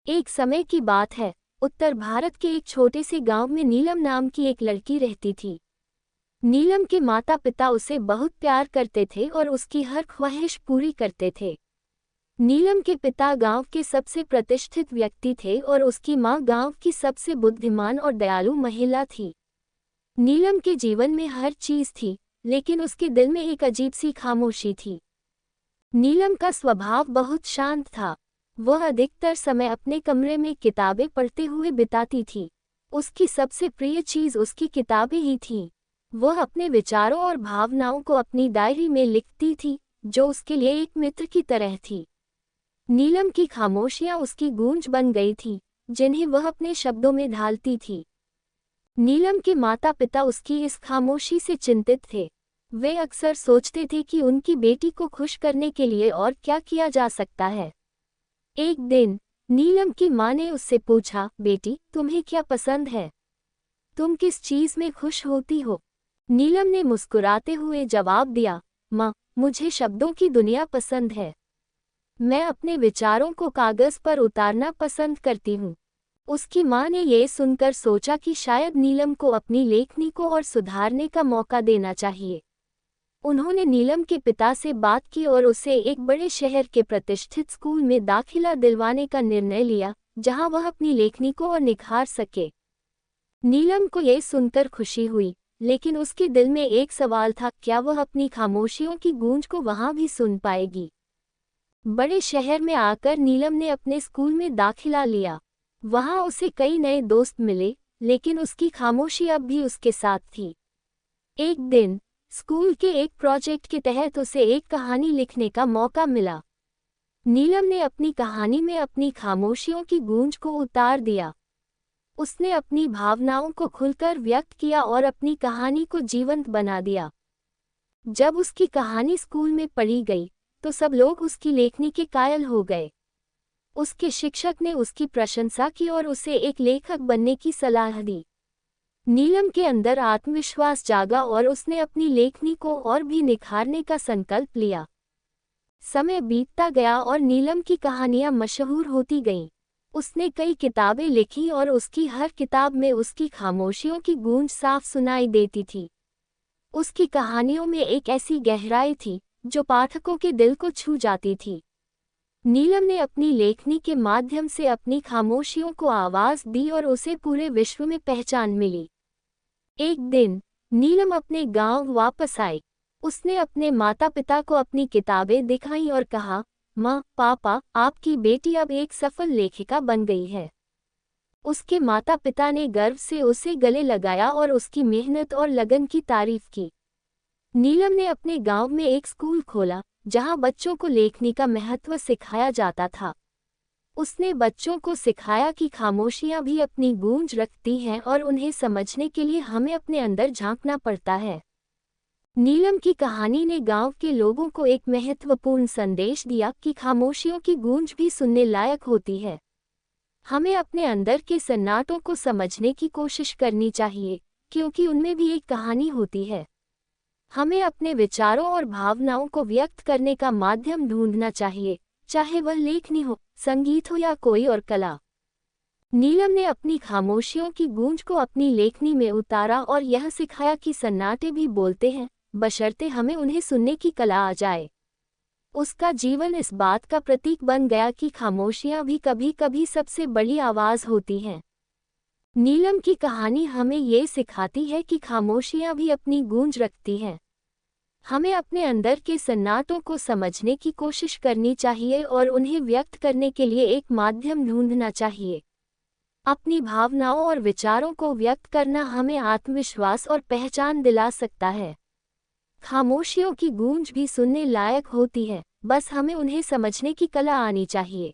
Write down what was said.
एक समय की बात है। उत्तर भारत के एक छोटे से गांव में नीलम नाम की एक लड़की रहती थी। नीलम के माता पिता उसे बहुत प्यार करते थे और उसकी हर ख्वाहिश पूरी करते थे। नीलम के पिता गांव के सबसे प्रतिष्ठित व्यक्ति थे और उसकी मां गांव की सबसे बुद्धिमान और दयालु महिला थी। नीलम के जीवन में हर चीज थी, लेकिन उसके दिल में एक अजीब सी खामोशी थी। नीलम का स्वभाव बहुत शांत था। वह अधिकतर समय अपने कमरे में किताबें पढ़ते हुए बिताती थी। उसकी सबसे प्रिय चीज उसकी किताबें ही थीं। वह अपने विचारों और भावनाओं को अपनी डायरी में लिखती थी, जो उसके लिए एक मित्र की तरह थी। नीलम की खामोशियां उसकी गूंज बन गई थीं, जिन्हें वह अपने शब्दों में ढालती थी। नीलम के माता पिता उसकी इस खामोशी से चिंतित थे। वे अक्सर सोचते थे कि उनकी बेटी को खुश करने के लिए और क्या किया जा सकता है। एक दिन नीलम की मां ने उससे पूछा, बेटी, तुम्हें क्या पसंद है? तुम किस चीज में खुश होती हो? नीलम ने मुस्कुराते हुए जवाब दिया, मां, मुझे शब्दों की दुनिया पसंद है। मैं अपने विचारों को कागज पर उतारना पसंद करती हूँ। उसकी मां ने ये सुनकर सोचा कि शायद नीलम को अपनी लेखनी को और सुधारने का मौका देना चाहिए। उन्होंने नीलम के पिता से बात की और उसे एक बड़े शहर के प्रतिष्ठित स्कूल में दाखिला दिलवाने का निर्णय लिया, जहां वह अपनी लेखनी को और निखार सके। नीलम को यह सुनकर खुशी हुई, लेकिन उसके दिल में एक सवाल था, क्या वह अपनी खामोशियों की गूंज को वहां भी सुन पाएगी? बड़े शहर में आकर नीलम ने अपने स्कूल में दाखिला लिया। वहां उसे कई नए दोस्त मिले, लेकिन उसकी खामोशी अब भी उसके साथ थी। एक दिन स्कूल के एक प्रोजेक्ट के तहत उसे एक कहानी लिखने का मौका मिला। नीलम ने अपनी कहानी में अपनी खामोशियों की गूंज को उतार दिया। उसने अपनी भावनाओं को खुलकर व्यक्त किया और अपनी कहानी को जीवंत बना दिया। जब उसकी कहानी स्कूल में पढ़ी गई, तो सब लोग उसकी लेखनी के कायल हो गए। उसके शिक्षक ने उसकी प्रशंसा की और उसे एक लेखक बनने की सलाह दी। नीलम के अंदर आत्मविश्वास जागा और उसने अपनी लेखनी को और भी निखारने का संकल्प लिया। समय बीतता गया और नीलम की कहानियां मशहूर होती गईं। उसने कई किताबें लिखी और उसकी हर किताब में उसकी खामोशियों की गूंज साफ सुनाई देती थी। उसकी कहानियों में एक ऐसी गहराई थी, जो पाठकों के दिल को छू जाती थी। नीलम ने अपनी लेखनी के माध्यम से अपनी खामोशियों को आवाज दी और उसे पूरे विश्व में पहचान मिली। एक दिन नीलम अपने गांव वापस आई। उसने अपने माता पिता को अपनी किताबें दिखाईं और कहा, माँ, पापा, आपकी बेटी अब एक सफल लेखिका बन गई है। उसके माता पिता ने गर्व से उसे गले लगाया और उसकी मेहनत और लगन की तारीफ की। नीलम ने अपने गांव में एक स्कूल खोला, जहां बच्चों को लेखनी का महत्व सिखाया जाता था। उसने बच्चों को सिखाया कि खामोशियां भी अपनी गूंज रखती हैं और उन्हें समझने के लिए हमें अपने अंदर झांकना पड़ता है। नीलम की कहानी ने गांव के लोगों को एक महत्वपूर्ण संदेश दिया कि खामोशियों की गूंज भी सुनने लायक होती है। हमें अपने अंदर के सन्नाटों को समझने की कोशिश करनी चाहिए, क्योंकि उनमें भी एक कहानी होती है। हमें अपने विचारों और भावनाओं को व्यक्त करने का माध्यम ढूंढना चाहिए, चाहे वह लेखनी हो, संगीत हो या कोई और कला। नीलम ने अपनी खामोशियों की गूंज को अपनी लेखनी में उतारा और यह सिखाया कि सन्नाटे भी बोलते हैं, बशर्ते हमें उन्हें सुनने की कला आ जाए। उसका जीवन इस बात का प्रतीक बन गया कि खामोशियां भी कभी कभी सबसे बड़ी आवाज होती हैं। नीलम की कहानी हमें ये सिखाती है कि खामोशियां भी अपनी गूंज रखती हैं। हमें अपने अंदर के सन्नाटों को समझने की कोशिश करनी चाहिए और उन्हें व्यक्त करने के लिए एक माध्यम ढूंढना चाहिए। अपनी भावनाओं और विचारों को व्यक्त करना हमें आत्मविश्वास और पहचान दिला सकता है। खामोशियों की गूंज भी सुनने लायक होती है, बस हमें उन्हें समझने की कला आनी चाहिए।